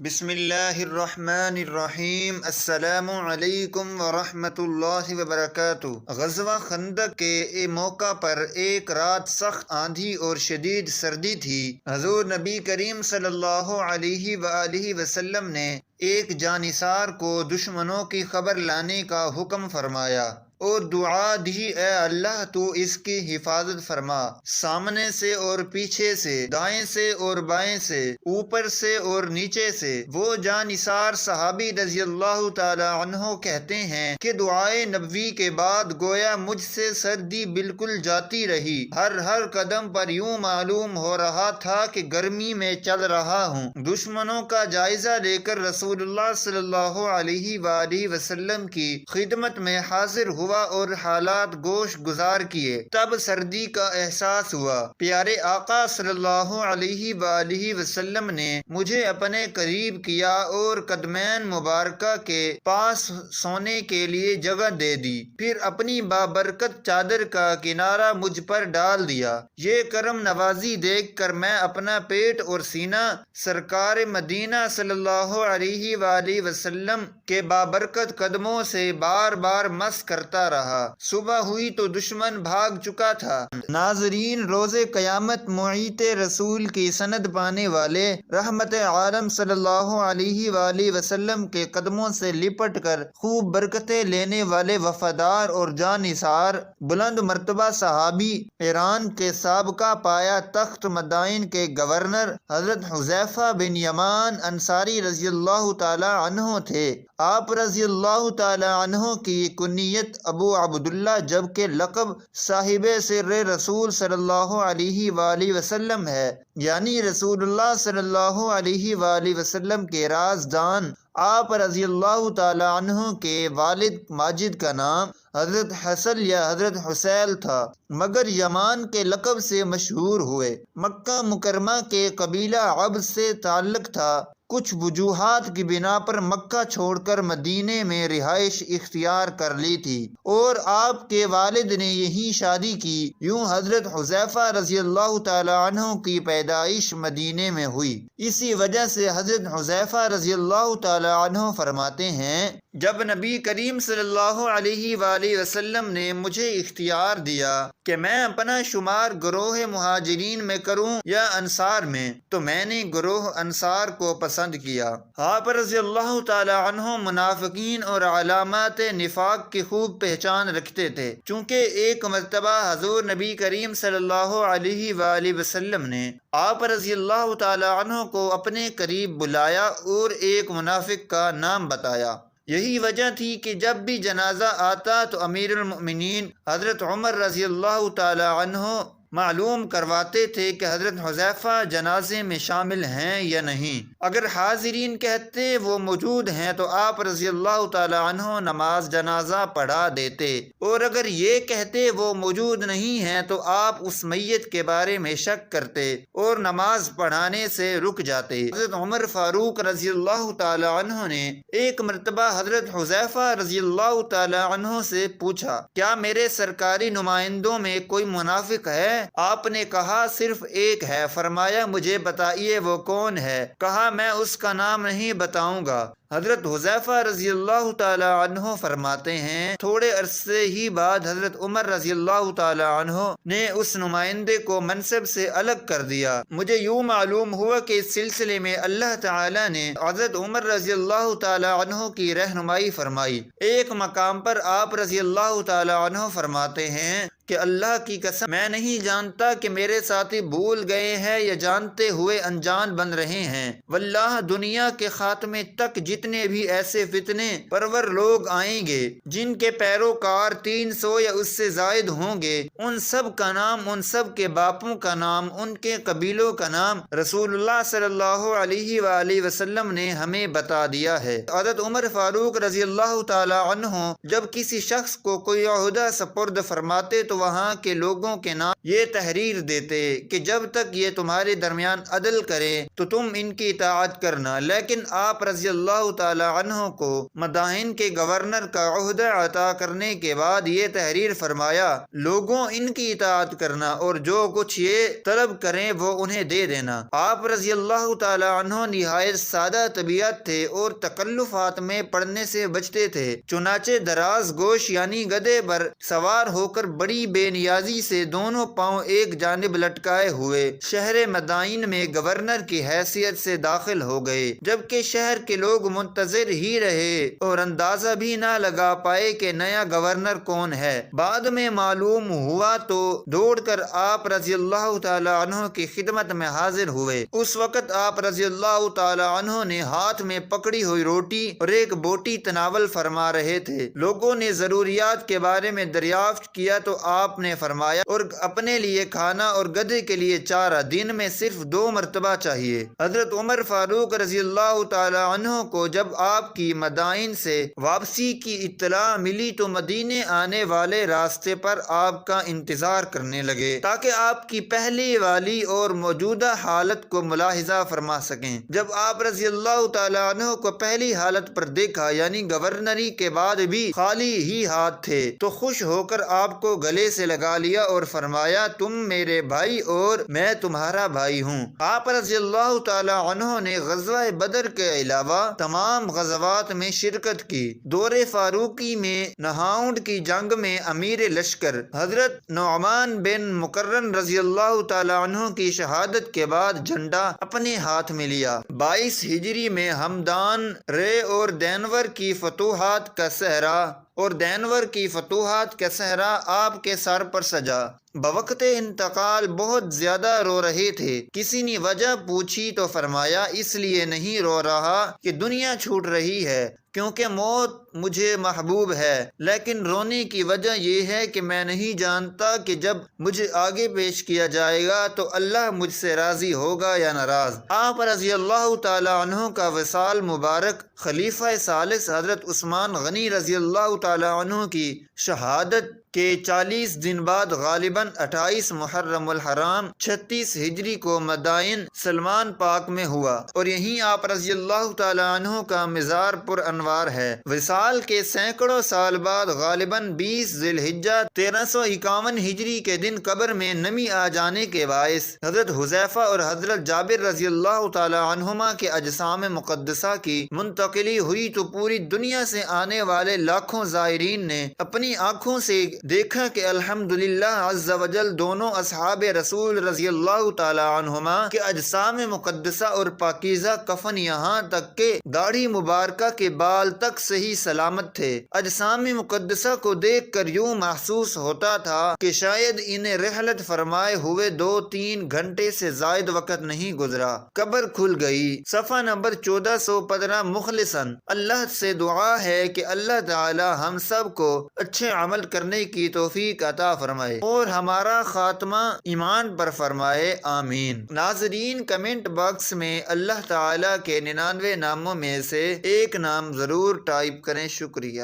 بسم اللہ الرحمن الرحیم۔ السلام علیکم ورحمۃ اللہ وبرکاتہ۔ غزوہ خندق کے موقع پر ایک رات سخت آندھی اور شدید سردی تھی۔ حضور نبی کریم صلی اللہ علیہ وآلہ وسلم نے ایک جانثار کو دشمنوں کی خبر لانے کا حکم فرمایا اور دعا دی، اے اللہ تو اس کی حفاظت فرما، سامنے سے اور پیچھے سے، دائیں سے اور بائیں سے، اوپر سے اور نیچے سے۔ وہ جانثار صحابی رضی اللہ تعالی عنہ کہتے ہیں کہ دعائے نبوی کے بعد گویا مجھ سے سردی بالکل جاتی رہی۔ ہر قدم پر یوں معلوم ہو رہا تھا کہ گرمی میں چل رہا ہوں۔ دشمنوں کا جائزہ لے کر رسول اللہ صلی اللہ علیہ وآلہ وسلم کی خدمت میں حاضر ہوا اور حالات گوش گزار کیے۔ تب سردی کا احساس ہوا۔ پیارے آقا صلی اللہ علیہ وآلہ وسلم نے مجھے اپنے قریب کیا اور قدمین مبارکہ کے پاس سونے کے لیے جگہ دے دی، پھر اپنی بابرکت چادر کا کنارہ مجھ پر ڈال دیا۔ یہ کرم نوازی دیکھ کر میں اپنا پیٹ اور سینہ سرکار مدینہ صلی اللہ علیہ وآلہ وسلم کے بابرکت قدموں سے بار بار مس کرتا رہا۔ صبح ہوئی تو دشمن بھاگ چکا تھا۔ ناظرین، روز قیامت معیت رسول کی سند پانے والے رحمت عالم صلی اللہ علیہ وآلہ وسلم کے قدموں سے لپٹ کر خوب برکتیں لینے والے وفادار اور جانثار بلند مرتبہ صحابی ایران کے سابقہ پایا تخت مدائن کے گورنر حضرت حذیفہ بن یمان انصاری رضی اللہ تعالی عنہ تھے۔ آپ رضی اللہ تعالی عنہ کی کنیت ابو عبداللہ جبکہ لقب صاحب سر رسول صلی اللہ علیہ وآلہ وسلم ہے، یعنی رسول اللہ صلی اللہ علیہ وآلہ وسلم کے رازدان۔ آپ رضی اللہ تعالی عنہ کے والد ماجد کا نام حضرت حسن یا حضرت حسین تھا، مگر یمان کے لقب سے مشہور ہوئے۔ مکہ مکرمہ کے قبیلہ عبد سے تعلق تھا۔ کچھ وجوہات کی بنا پر مکہ چھوڑ کر مدینے میں رہائش اختیار کر لی تھی اور آپ کے والد نے یہی شادی کی۔ یوں حضرت حذیفہ رضی اللہ تعالی عنہ کی پیدائش مدینے میں ہوئی۔ اسی وجہ سے حضرت حذیفہ رضی اللہ تعالی عنہ فرماتے ہیں، جب نبی کریم صلی اللہ علیہ وآلہ وسلم نے مجھے اختیار دیا کہ میں اپنا شمار گروہ مہاجرین میں کروں یا انصار میں، تو میں نے گروہ انصار کو پسند کیا۔ آپ رضی اللہ تعالی عنہ منافقین اور علامات نفاق کی خوب پہچان رکھتے تھے، چونکہ ایک مرتبہ حضور نبی کریم صلی اللہ علیہ وآلہ وسلم نے آپ رضی اللہ تعالی عنہ کو اپنے قریب بلایا اور ایک منافق کا نام بتایا۔ یہی وجہ تھی کہ جب بھی جنازہ آتا تو امیر المؤمنین حضرت عمر رضی اللہ تعالی عنہ معلوم کرواتے تھے کہ حضرت حذیفہ جنازے میں شامل ہیں یا نہیں۔ اگر حاضرین کہتے وہ موجود ہیں تو آپ رضی اللہ تعالی عنہ نماز جنازہ پڑھا دیتے، اور اگر یہ کہتے وہ موجود نہیں ہیں تو آپ اس میت کے بارے میں شک کرتے اور نماز پڑھانے سے رک جاتے۔ حضرت عمر فاروق رضی اللہ تعالی عنہ نے ایک مرتبہ حضرت حذیفہ رضی اللہ تعالی عنہ سے پوچھا، کیا میرے سرکاری نمائندوں میں کوئی منافق ہے؟ آپ نے کہا صرف ایک ہے۔ فرمایا مجھے بتائیے وہ کون ہے؟ کہا میں اس کا نام نہیں بتاؤں گا۔ حضرت حذیفہ رضی اللہ تعالی عنہ فرماتے ہیں، تھوڑے عرصے ہی بعد حضرت عمر رضی اللہ تعالی عنہ نے اس نمائندے کو منصب سے الگ کر دیا۔ مجھے یوں معلوم ہوا کہ اس سلسلے میں اللہ تعالی نے حضرت عمر رضی اللہ تعالی عنہ کی رہنمائی فرمائی۔ ایک مقام پر آپ رضی اللہ تعالی عنہ فرماتے ہیں کہ اللہ کی قسم میں نہیں جانتا کہ میرے ساتھی بھول گئے ہیں یا جانتے ہوئے انجان بن رہے ہیں۔ واللہ دنیا کے خاتمے تک جتنے بھی ایسے فتنے پرور لوگ آئیں گے جن کے پیروکار 300 یا اس سے زائد ہوں گے، ان سب کا نام، ان سب کے باپوں کا نام، ان کے قبیلوں کا نام رسول اللہ صلی اللہ علیہ وآلہ وسلم نے ہمیں بتا دیا ہے۔ حضرت عمر فاروق رضی اللہ تعالی عنہ جب کسی شخص کو کوئی عہدہ سپرد فرماتے تو وہاں کے لوگوں کے نام یہ تحریر دیتے کہ جب تک یہ تمہارے درمیان عدل کرے تو تم ان کی اطاعت کرنا، لیکن آپ رضی اللہ تعالی عنہ کو مدائن کے گورنر کا عہدہ عطا کرنے کے بعد یہ تحریر فرمایا: لوگوں ان کی اطاعت کرنا اور جو کچھ یہ طلب کریں وہ انہیں دے دینا۔ آپ رضی اللہ تعالی عنہ نہایت سادہ طبیعت تھے اور تکلفات میں پڑنے سے بچتے تھے، چنانچہ دراز گوش یعنی گدھے پر سوار ہو کر بڑی بے نیازی سے دونوں پاؤں ایک جانب لٹکائے ہوئے شہر مدائن میں گورنر کی حیثیت سے داخل ہو گئے، جبکہ شہر کے لوگ منتظر ہی رہے اور اندازہ بھی نہ لگا پائے کہ نیا گورنر کون ہے۔ بعد میں معلوم ہوا تو دوڑ کر آپ رضی اللہ تعالی عنہ کی خدمت میں حاضر ہوئے۔ اس وقت آپ رضی اللہ تعالی عنہ نے ہاتھ میں پکڑی ہوئی روٹی اور ایک بوٹی تناول فرما رہے تھے۔ لوگوں نے ضروریات کے بارے میں دریافت کیا تو آپ نے فرمایا: اور اپنے لیے کھانا اور گدھے کے لیے چارہ دن میں صرف 2 مرتبہ چاہیے۔ حضرت عمر فاروق رضی اللہ تعالی عنہ کو جب آپ کی مدائن سے واپسی کی اطلاع ملی تو مدینے آنے والے راستے پر آپ کا انتظار کرنے لگے تاکہ آپ کی پہلے والی اور موجودہ حالت کو ملاحظہ فرما سکیں۔ جب آپ رضی اللہ تعالی عنہ کو پہلی حالت پر دیکھا یعنی گورنری کے بعد بھی خالی ہی ہاتھ تھے تو خوش ہو کر آپ کو گلے سے لگا لیا اور فرمایا: تم میرے بھائی اور میں تمہارا بھائی ہوں۔ آپ رضی اللہ تعالی عنہ نے غزوہ بدر کے علاوہ تمام غزوات میں شرکت کی۔ دور فاروقی میں نہاؤنڈ کی جنگ میں امیر لشکر حضرت نعمان بن مقرن رضی اللہ تعالی عنہ کی شہادت کے بعد جھنڈا اپنے ہاتھ میں لیا۔ 22 ہجری میں ہمدان، رے اور دینور کی فتوحات کا صحرا آپ کے سر پر سجا۔ بوقت انتقال بہت زیادہ رو رہے تھے۔ کسی نے وجہ پوچھی تو فرمایا: اس لیے نہیں رو رہا کہ دنیا چھوٹ رہی ہے، کیونکہ موت مجھے محبوب ہے، لیکن رونے کی وجہ یہ ہے کہ میں نہیں جانتا کہ جب مجھے آگے پیش کیا جائے گا تو اللہ مجھ سے راضی ہوگا یا ناراض۔ آپ رضی اللہ تعالی عنہ کا وصال مبارک خلیفہ ثالث حضرت عثمان غنی رضی اللہ تعالی عنہ کی شہادت کے 40 دن بعد غالباً 28 محرم الحرام 36 ہجری کو مدائن سلمان پاک میں ہوا، اور یہیں آپ رضی اللہ تعالی عنہ کا مزار پر انوار ہے۔ وصال کے سینکڑوں سال بعد غالباً 20 ذی الحجہ 1351 ہجری کے دن قبر میں نمی آ جانے کے باعث حضرت حذیفہ اور حضرت جابر رضی اللہ تعالی عنہما کے اجسام مقدسہ کی منتقلی ہوئی تو پوری دنیا سے آنے والے لاکھوں زائرین نے اپنی آنکھوں سے دیکھا کہ الحمدللہ عز وجل دونوں اصحاب رسول رضی اللہ تعالی عنہما کے اجسام مقدسہ اور پاکیزہ کفن یہاں تک کہ داڑھی مبارکہ کے بال تک صحیح سلامت تھے۔ اجسام مقدسہ کو دیکھ کر یوں محسوس ہوتا تھا کہ شاید انہیں رحلت فرمائے ہوئے 2-3 گھنٹے سے زائد وقت نہیں گزرا۔ قبر کھل گئی۔ صفحہ نمبر 1415 مخلصاً اللہ سے دعا ہے کہ اللہ تعالی ہم سب کو اچھے عمل کرنے کی توفیق عطا فرمائے اور ہمارا خاتمہ ایمان پر فرمائے، آمین۔ ناظرین، کمنٹ باکس میں اللہ تعالی کے 99 ناموں میں سے ایک نام ضرور ٹائپ کریں۔ شکریہ۔